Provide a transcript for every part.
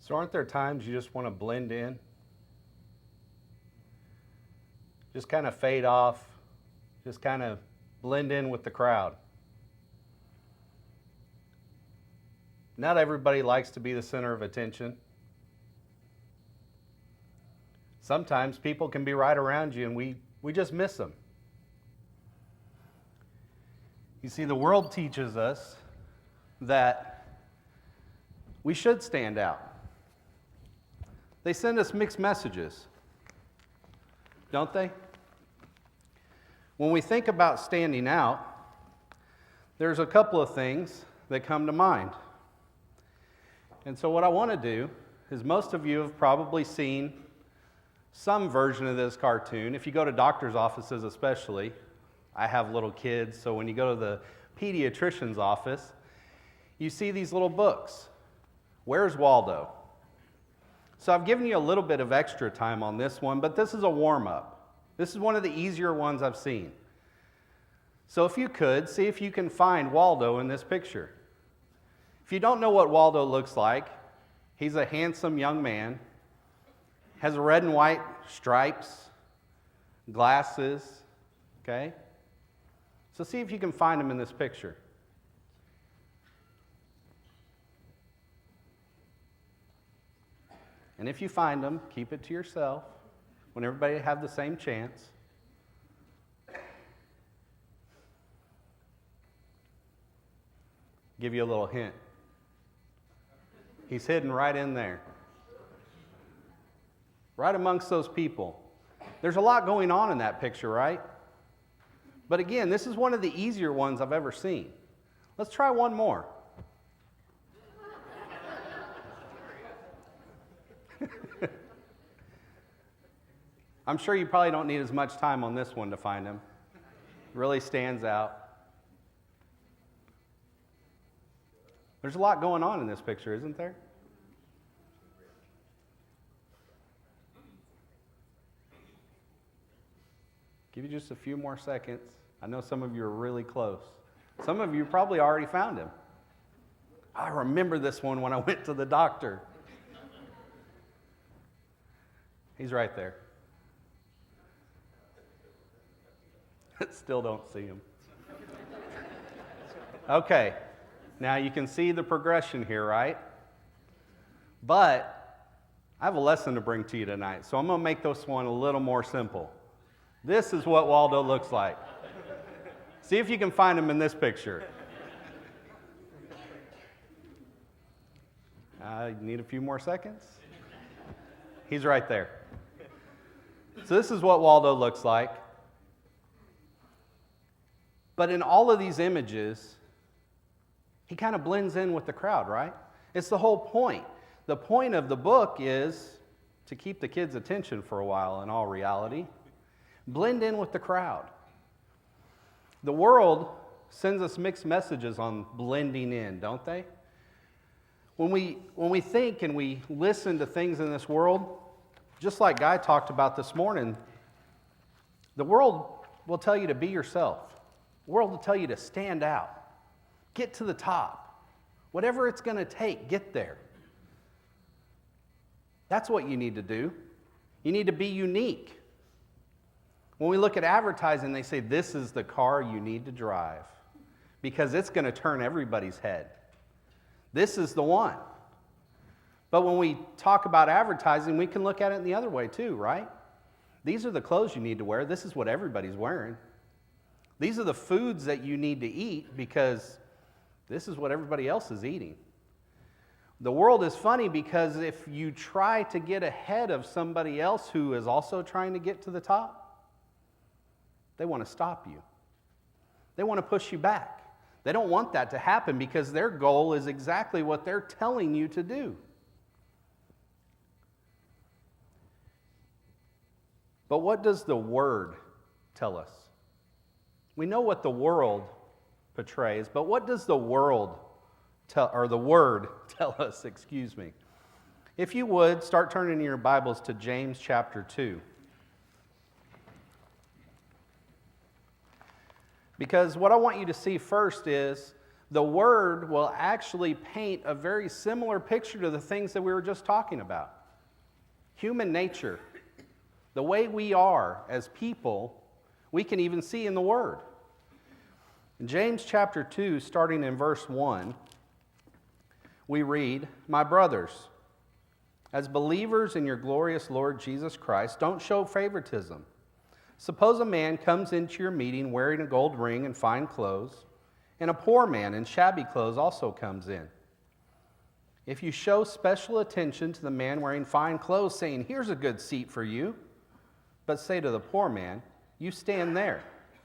So aren't there times you just want to blend in? Just kind of fade off, just kind of blend in with the crowd. Not everybody likes to be the center of attention. Sometimes people can be right around you and we just miss them. You see, the world teaches us that we should stand out. They send us mixed messages, don't they? When we think about standing out, there's a couple of things that come to mind. And so what I want to do is, most of you have probably seen some version of this cartoon. If you go to doctor's offices especially, I have little kids, so when you go to the pediatrician's office, you see these little books. Where's Waldo? So I've given you a little bit of extra time on this one, but this is a warm-up. This is one of the easier ones I've seen. So if you could, see if you can find Waldo in this picture. If you don't know what Waldo looks like, he's a handsome young man, has red and white stripes, glasses, okay? So see if you can find him in this picture. And if you find him, keep it to yourself. When everybody have the same chance. Give you a little hint. He's hidden right in there. Right amongst those people. There's a lot going on in that picture, right? But again, this is one of the easier ones I've ever seen. Let's try one more. I'm sure you probably don't need as much time on this one to find him. Really stands out. There's a lot going on in this picture, isn't there? Give you just a few more seconds. I know some of you are really close. Some of you probably already found him. I remember this one when I went to the doctor. He's right there. Still don't see him. Okay, now you can see the progression here, right? But I have a lesson to bring to you tonight, so I'm going to make this one a little more simple. This is what Waldo looks like. See if you can find him in this picture. You need a few more seconds? He's right there. So this is what Waldo looks like. But in all of these images, he kind of blends in with the crowd, right? It's the whole point. The point of the book is to keep the kids' attention for a while, in all reality. Blend in with the crowd. The world sends us mixed messages on blending in, don't they? When we think and we listen to things in this world, just like Guy talked about this morning, the world will tell you to be yourself. The world will tell you to stand out. Get to the top. Whatever it's going to take, get there. That's what you need to do. You need to be unique. When we look at advertising, they say this is the car you need to drive because it's going to turn everybody's head. This is the one. But when we talk about advertising, we can look at it in the other way too, right? These are the clothes you need to wear. This is what everybody's wearing. These are the foods that you need to eat because this is what everybody else is eating. The world is funny because if you try to get ahead of somebody else who is also trying to get to the top, they want to stop you. They want to push you back. They don't want that to happen because their goal is exactly what they're telling you to do. But what does the Word tell us? We know what the world portrays, but what does the Word tell us, excuse me. If you would, start turning your Bibles to James chapter 2. Because what I want you to see first is the Word will actually paint a very similar picture to the things that we were just talking about. Human nature, the way we are as people, we can even see in the Word. In James chapter 2, starting in verse 1, we read, "My brothers, as believers in your glorious Lord Jesus Christ, don't show favoritism. Suppose a man comes into your meeting wearing a gold ring and fine clothes, and a poor man in shabby clothes also comes in. If you show special attention to the man wearing fine clothes, saying, 'Here's a good seat for you,' but say to the poor man, 'You stand there,'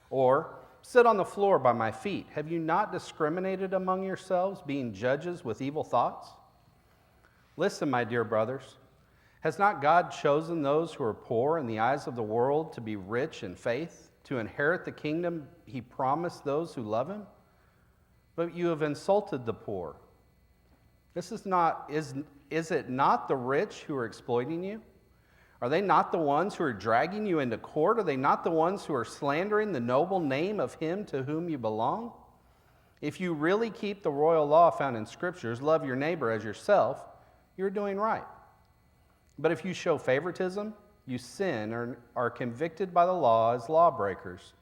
or 'Sit on the floor by my feet,' have you not discriminated among yourselves, being judges with evil thoughts? Listen, my dear brothers, has not God chosen those who are poor in the eyes of the world to be rich in faith, to inherit the kingdom he promised those who love him? But you have insulted the poor. Is it not the rich who are exploiting you? Are they not the ones who are dragging you into court? Are they not the ones who are slandering the noble name of him to whom you belong? If you really keep the royal law found in Scriptures, love your neighbor as yourself, you're doing right. But if you show favoritism, you sin or are convicted by the law as lawbreakers.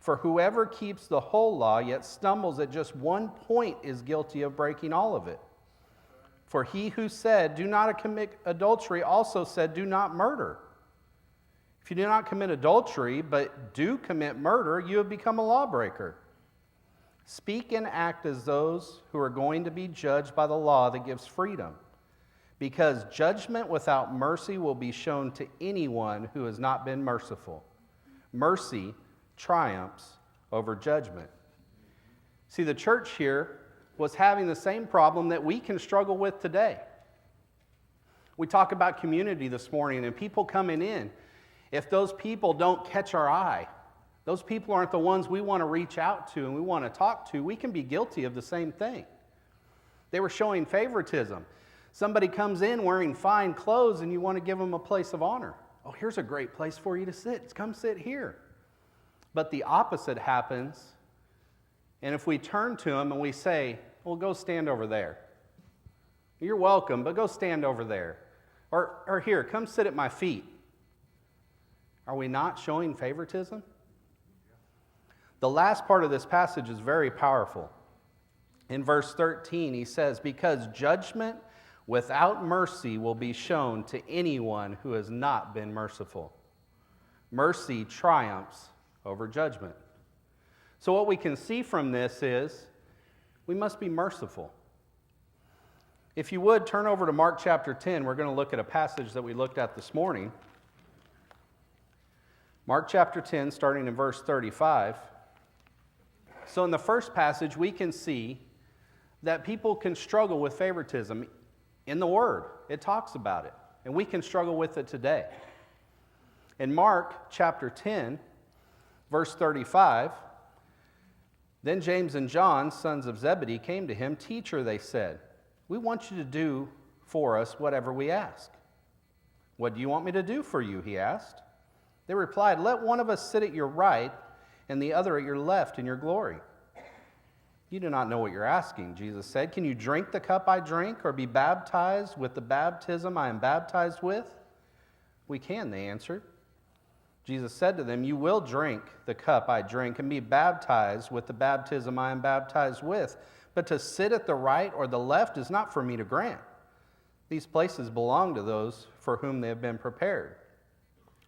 For whoever keeps the whole law yet stumbles at just one point is guilty of breaking all of it. For he who said, 'Do not commit adultery,' also said, 'Do not murder.' If you do not commit adultery, but do commit murder, you have become a lawbreaker. Speak and act as those who are going to be judged by the law that gives freedom, because judgment without mercy will be shown to anyone who has not been merciful. Mercy triumphs over judgment." See, the church here was having the same problem that we can struggle with today. We talk about community this morning and people coming in. If those people don't catch our eye, those people aren't the ones we want to reach out to and we want to talk to, we can be guilty of the same thing. They were showing favoritism. Somebody comes in wearing fine clothes and you want to give them a place of honor. "Oh, here's a great place for you to sit. Come sit here." But the opposite happens. And if we turn to them and we say, "Well, go stand over there. You're welcome, but go stand over there." Or "Here, come sit at my feet." Are we not showing favoritism? The last part of this passage is very powerful. In verse 13, he says, "Because judgment without mercy will be shown to anyone who has not been merciful." Mercy triumphs over judgment. So what we can see from this is we must be merciful. If you would, turn over to Mark chapter 10. We're going to look at a passage that we looked at this morning. Mark chapter 10, starting in verse 35. So in the first passage, we can see that people can struggle with favoritism. In the Word, it talks about it, and we can struggle with it today. In Mark chapter 10, verse 35, "Then James and John, sons of Zebedee, came to him. 'Teacher,' they said, 'we want you to do for us whatever we ask.' 'What do you want me to do for you?' he asked. They replied, 'Let one of us sit at your right and the other at your left in your glory.' 'You do not know what you're asking,' Jesus said. 'Can you drink the cup I drink or be baptized with the baptism I am baptized with?' 'We can,' they answered. Jesus said to them, 'You will drink the cup I drink and be baptized with the baptism I am baptized with, but to sit at the right or the left is not for me to grant. These places belong to those for whom they have been prepared.'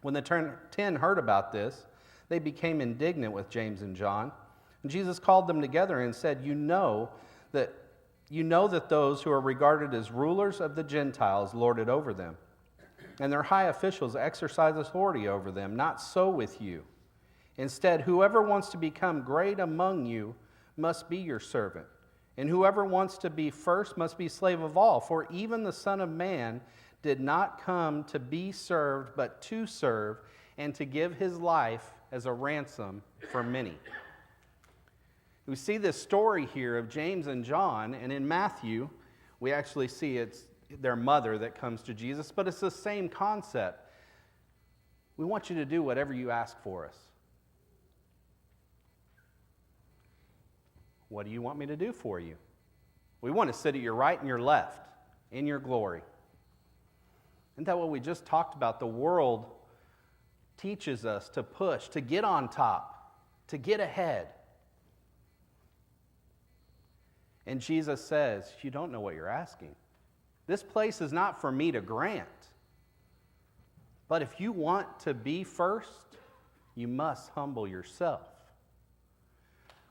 When the 10 heard about this, they became indignant with James and John. And Jesus called them together and said, You know that those who are regarded as rulers of the Gentiles lord it over them, and their high officials exercise authority over them. Not so with you. Instead, whoever wants to become great among you must be your servant, and whoever wants to be first must be slave of all. For even the Son of Man did not come to be served, but to serve, and to give his life as a ransom for many." We see this story here of James and John, and in Matthew, we actually see it's their mother that comes to Jesus, but it's the same concept. We want you to do whatever you ask for us. What do you want me to do for you? We want to sit at your right and your left in your glory. Isn't that what we just talked about? The world teaches us to push, to get on top, to get ahead. And Jesus says, you don't know what you're asking. This place is not for me to grant. But if you want to be first, you must humble yourself.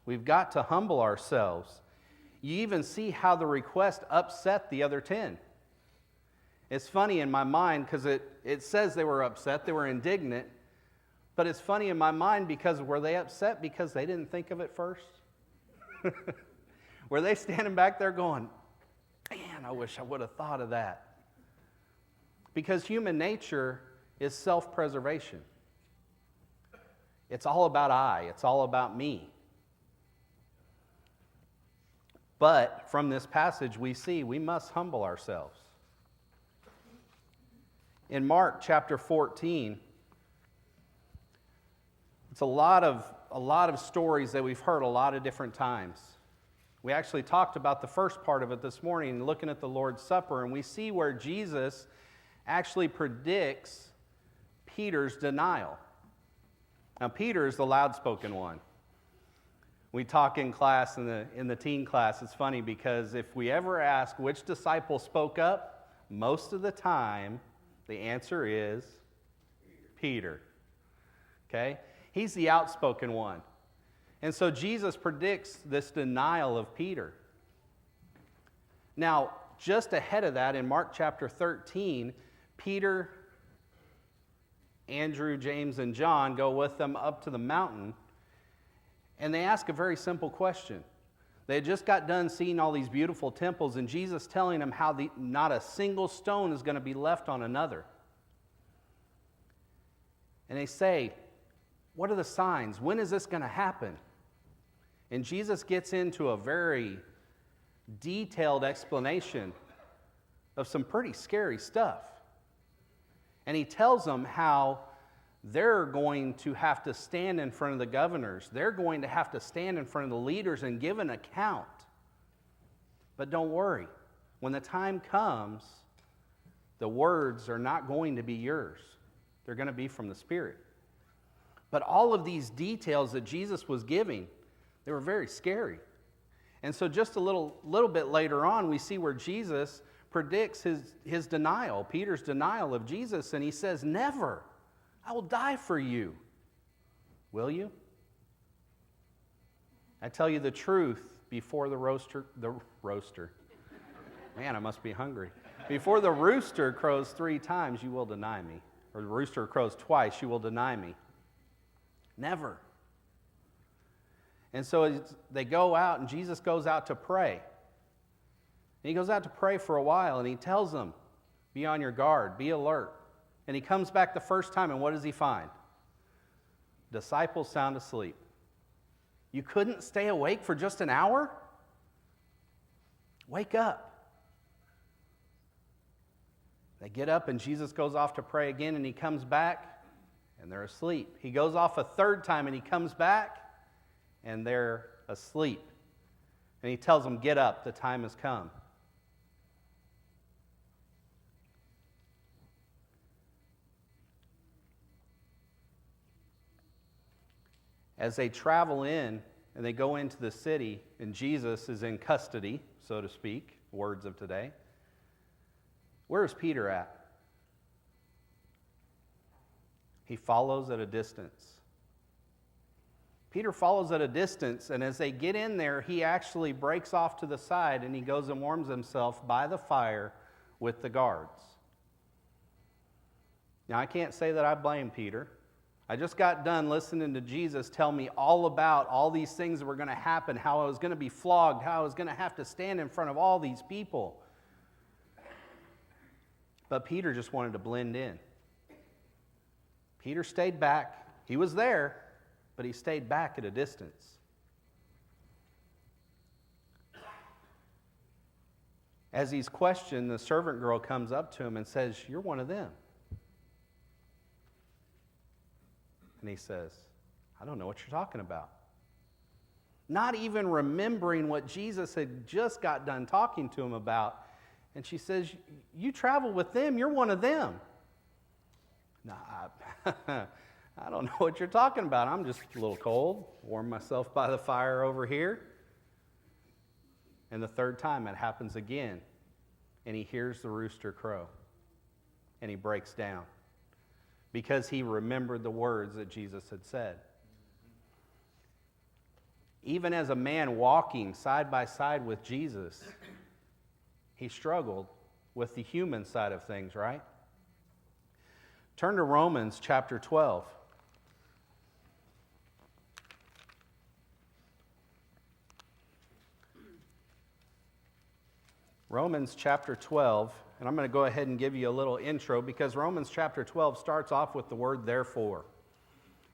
We've got to humble ourselves. You even see how the request upset the other 10. It's funny in my mind because it says they were upset, they were indignant. But it's funny in my mind because were they upset because they didn't think of it first? Were they standing back there going, man, I wish I would have thought of that? Because human nature is self-preservation. It's all about I. It's all about me. But from this passage we see we must humble ourselves. In Mark chapter 14, it's a lot of stories that we've heard a lot of different times. We actually talked about the first part of it this morning, looking at the Lord's Supper, and we see where Jesus actually predicts Peter's denial. Now, Peter is the loud-spoken one. We talk in class, in the teen class, it's funny because if we ever ask which disciple spoke up, most of the time the answer is Peter. Okay? He's the outspoken one. And so Jesus predicts this denial of Peter. Now, just ahead of that, in Mark chapter 13, Peter, Andrew, James, and John go with them up to the mountain, and they ask a very simple question. They had just got done seeing all these beautiful temples, and Jesus telling them how not a single stone is going to be left on another. And they say, what are the signs? When is this going to happen? And Jesus gets into a very detailed explanation of some pretty scary stuff. And he tells them how they're going to have to stand in front of the governors. They're going to have to stand in front of the leaders and give an account. But don't worry. When the time comes, the words are not going to be yours. They're going to be from the Spirit. But all of these details that Jesus was giving, they were very scary. And so just a little bit later on, we see where Jesus predicts his denial, Peter's denial of Jesus, and he says, never, I will die for you. Will you? I tell you the truth, before the roaster, man, I must be hungry. Before the rooster crows 3 times, you will deny me. Or the rooster crows twice, you will deny me. Never. And so they go out, and Jesus goes out to pray. And he goes out to pray for a while, and he tells them, be on your guard, be alert. And he comes back the first time, and what does he find? Disciples sound asleep. You couldn't stay awake for just an hour? Wake up. They get up, and Jesus goes off to pray again, and he comes back, and they're asleep. He goes off a third time, and he comes back, and they're asleep. And he tells them, get up, the time has come. As they travel in and they go into the city, and Jesus is in custody, so to speak, words of today, where is Peter at? He follows at a distance. Peter follows at a distance, and as they get in there, he actually breaks off to the side, and he goes and warms himself by the fire with the guards. Now, I can't say that I blame Peter. I just got done listening to Jesus tell me all about all these things that were going to happen, how I was going to be flogged, how I was going to have to stand in front of all these people. But Peter just wanted to blend in. Peter stayed back. He was there, but he stayed back at a distance. As he's questioned, the servant girl comes up to him and says, "You're one of them." And he says, "I don't know what you're talking about." not even remembering what Jesus had just got done talking to him about. And she says, you travel with them, you're one of them. Nah, I don't know what you're talking about. I'm just a little cold, warm myself by the fire over here. And the third time it happens again, and he hears the rooster crow, and he breaks down because he remembered the words that Jesus had said. Even as a man walking side by side with Jesus, he struggled with the human side of things, right? Turn to Romans chapter 12. Romans chapter 12, and I'm going to go ahead and give you a little intro because Romans chapter 12 starts off with the word therefore.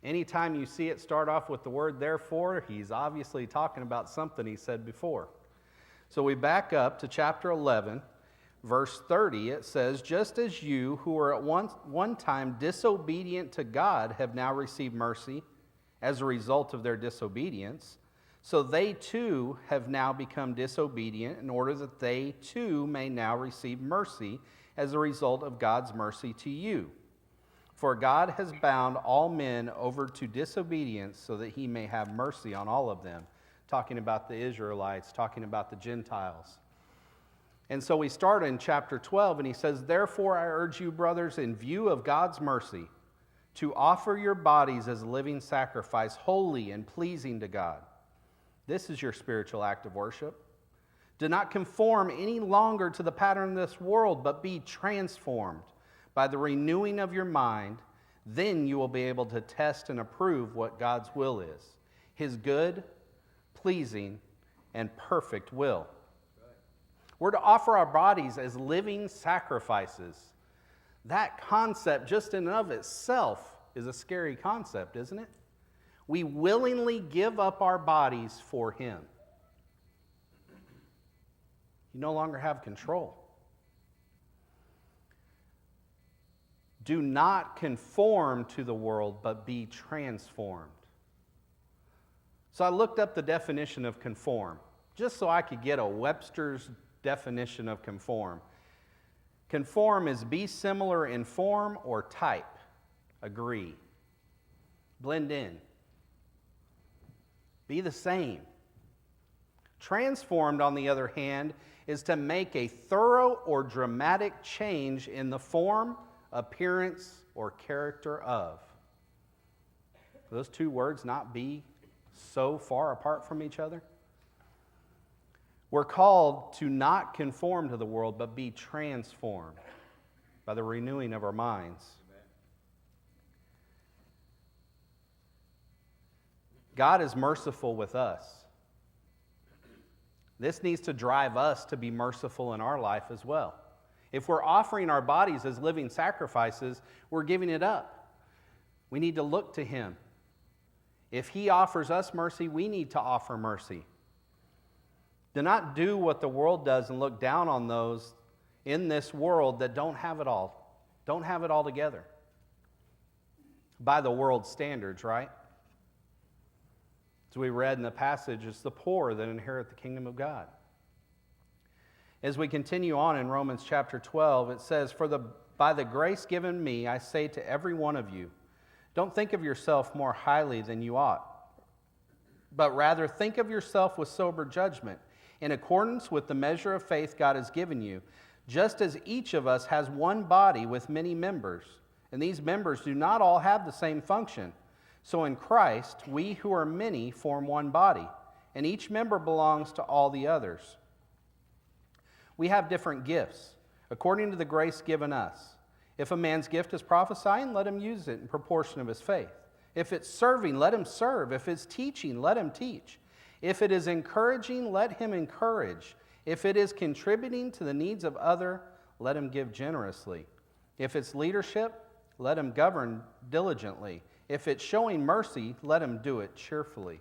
Anytime you see it start off with the word therefore, he's obviously talking about something he said before. So we back up to chapter 11, verse 30. It says, just as you who were at one time disobedient to God have now received mercy as a result of their disobedience, so they too have now become disobedient in order that they too may now receive mercy as a result of God's mercy to you. For God has bound all men over to disobedience so that he may have mercy on all of them. Talking about the Israelites, talking about the Gentiles. And so we start in chapter 12 and he says, therefore I urge you, brothers, in view of God's mercy, to offer your bodies as a living sacrifice, holy and pleasing to God. This is your spiritual act of worship. Do not conform any longer to the pattern of this world, but be transformed by the renewing of your mind. Then you will be able to test and approve what God's will is, his good, pleasing, and perfect will. We're to offer our bodies as living sacrifices. That concept just in and of itself is a scary concept, isn't it? We willingly give up our bodies for him. You no longer have control. Do not conform to the world, but be transformed. So I looked up the definition of conform, just so I could get a Webster's definition of conform. Conform is be similar in form or type. Agree. Blend in. Be the same. Transformed, on the other hand, is to make a thorough or dramatic change in the form, appearance, or character of. Those two words not be so far apart from each other. We're called to not conform to the world, but be transformed by the renewing of our minds. God is merciful with us. This needs to drive us to be merciful in our life as well. If we're offering our bodies as living sacrifices, we're giving it up. We need to look to him. If he offers us mercy, we need to offer mercy. Do not do what the world does and look down on those in this world that don't have it all together. By the world's standards, right? As we read in the passage, it's the poor that inherit the kingdom of God. As we continue on in Romans chapter 12, it says, by the grace given me, I say to every one of you, don't think of yourself more highly than you ought, but rather think of yourself with sober judgment, in accordance with the measure of faith God has given you, just as each of us has one body with many members, and these members do not all have the same function. So in Christ, we who are many form one body, and each member belongs to all the others. We have different gifts, according to the grace given us. If a man's gift is prophesying, let him use it in proportion of his faith. If it's serving, let him serve. If it's teaching, let him teach. If it is encouraging, let him encourage. If it is contributing to the needs of others, let him give generously. If it's leadership, let him govern diligently. If it's showing mercy, let him do it cheerfully.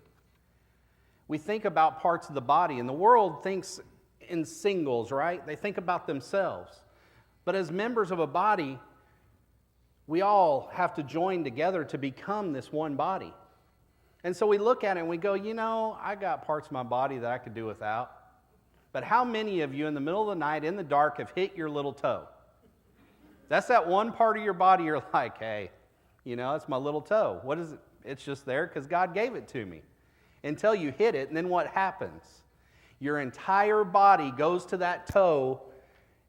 We think about parts of the body, and the world thinks in singles, right? They think about themselves. But as members of a body, we all have to join together to become this one body. And so we look at it and we go, I got parts of my body that I could do without. But how many of you in the middle of the night in the dark have hit your little toe? That's that one part of your body you're like, hey, it's my little toe. What is it? It's just there because God gave it to me. Until you hit it, and then what happens? Your entire body goes to that toe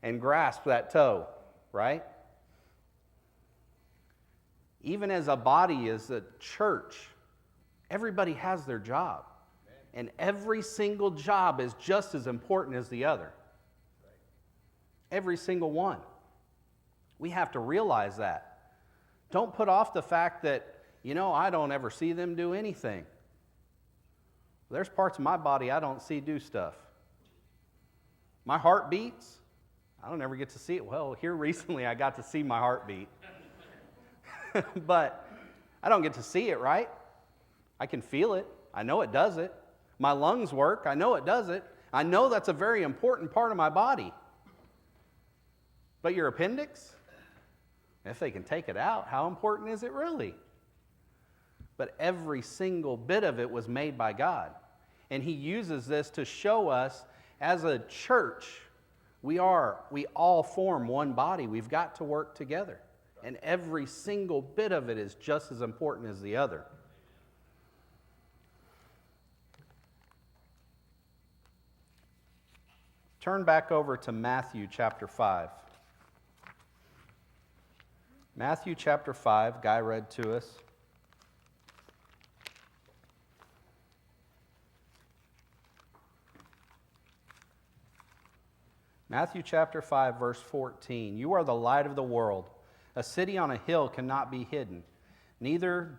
and grasps that toe, right? Even as a body, as a church, everybody has their job. And every single job is just as important as the other. Every single one. We have to realize that. Don't put off the fact that, I don't ever see them do anything. There's parts of my body I don't see do stuff. My heart beats. I don't ever get to see it. Well, here recently I got to see my heartbeat. But I don't get to see it, right? I can feel it. I know it does it. My lungs work. I know it does it. I know that's a very important part of my body. But your appendix, if they can take it out, how important is it really? But every single bit of it was made by God. And He uses this to show us as a church, we all form one body. We've got to work together. And every single bit of it is just as important as the other. Turn back over to Matthew chapter 5. Matthew chapter 5, Guy read to us. Matthew chapter 5, verse 14. You are the light of the world. A city on a hill cannot be hidden. Neither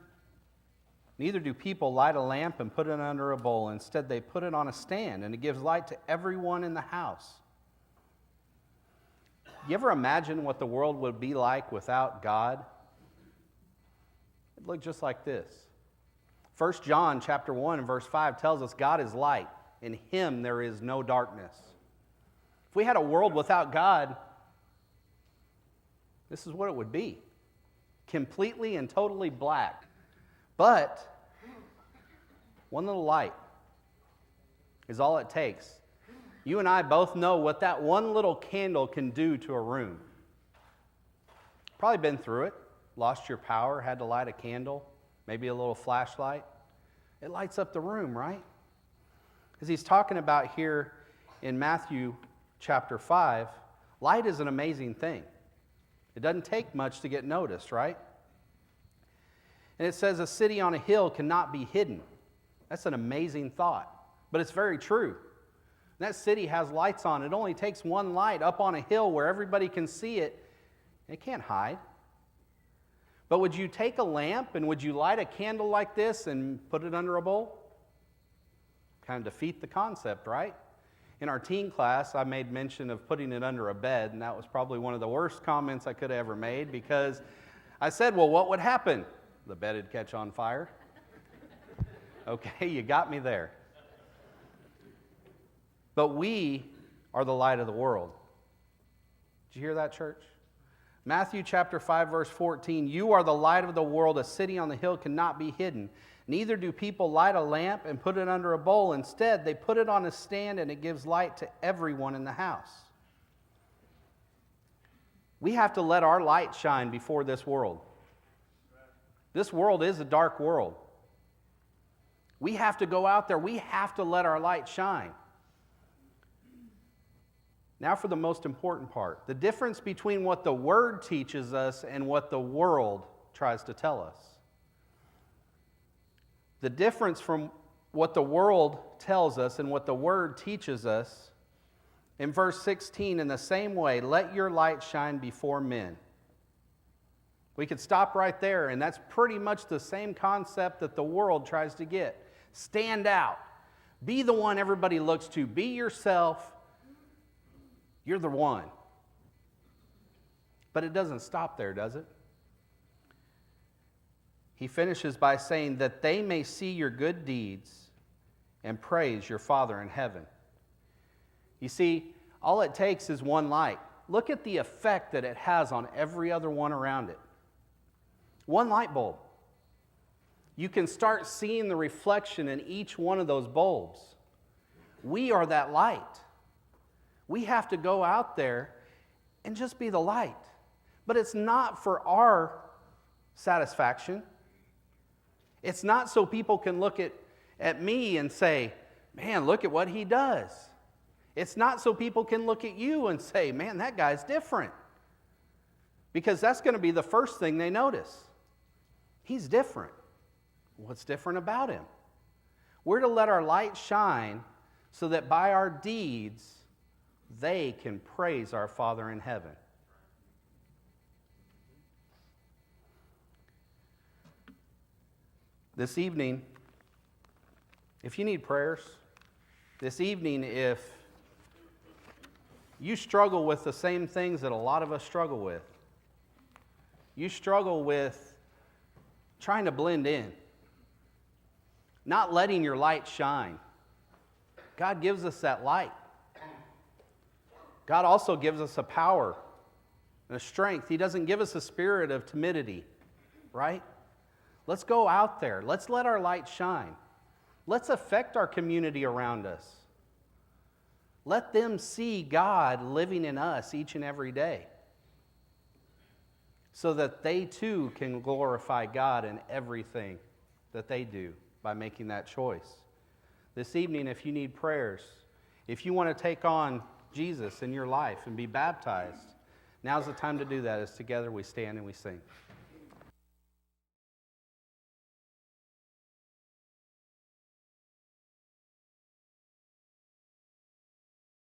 do people light a lamp and put it under a bowl. Instead, they put it on a stand, and it gives light to everyone in the house. You ever imagine what the world would be like without God? It'd look just like this. 1 John chapter 1 and verse 5 tells us God is light. In Him there is no darkness. If we had a world without God, this is what it would be. Completely and totally black. But one little light is all it takes. You and I both know what that one little candle can do to a room. Probably been through it. Lost your power, had to light a candle, maybe a little flashlight. It lights up the room, right? As he's talking about here in Matthew chapter 5, light is an amazing thing. It doesn't take much to get noticed, right? And it says a city on a hill cannot be hidden. That's an amazing thought, but it's very true. That city has lights on. It only takes one light up on a hill where everybody can see it. It can't hide. But would you take a lamp and would you light a candle like this and put it under a bowl? Kind of defeat the concept, right? In our teen class, I made mention of putting it under a bed, and that was probably one of the worst comments I could have ever made because I said, well, what would happen? The bed would catch on fire. Okay, you got me there. But we are the light of the world. Did you hear that, church? Matthew chapter 5, verse 14, you are the light of the world. A city on the hill cannot be hidden. Neither do people light a lamp and put it under a bowl. Instead, they put it on a stand and it gives light to everyone in the house. We have to let our light shine before this world. This world is a dark world. We have to go out there. We have to let our light shine. Now for the most important part. The difference between what the Word teaches us and what the world tries to tell us. The difference from what the world tells us and what the Word teaches us, in verse 16, in the same way, let your light shine before men. We could stop right there, and that's pretty much the same concept that the world tries to get. Stand out. Be the one everybody looks to. Be yourself. You're the one. But it doesn't stop there, does it? He finishes by saying that they may see your good deeds and praise your Father in heaven. You see, all it takes is one light. Look at the effect that it has on every other one around it. One light bulb. you can start seeing the reflection in each one of those bulbs. We are that light. We have to go out there and just be the light. But it's not for our satisfaction. It's not so people can look at me and say, man, look at what he does. It's not so people can look at you and say, man, that guy's different. Because that's going to be the first thing they notice. He's different. What's different about him? We're to let our light shine so that by our deeds, they can praise our Father in heaven. This evening, if you need prayers, this evening, if you struggle with the same things that a lot of us struggle with, you struggle with trying to blend in, not letting your light shine. God gives us that light. God also gives us a power and a strength. He doesn't give us a spirit of timidity, right? Let's go out there. Let's let our light shine. Let's affect our community around us. Let them see God living in us each and every day so that they too can glorify God in everything that they do by making that choice. This evening, if you need prayers, if you want to take on Jesus in your life and be baptized, now's the time to do that as together we stand and we sing.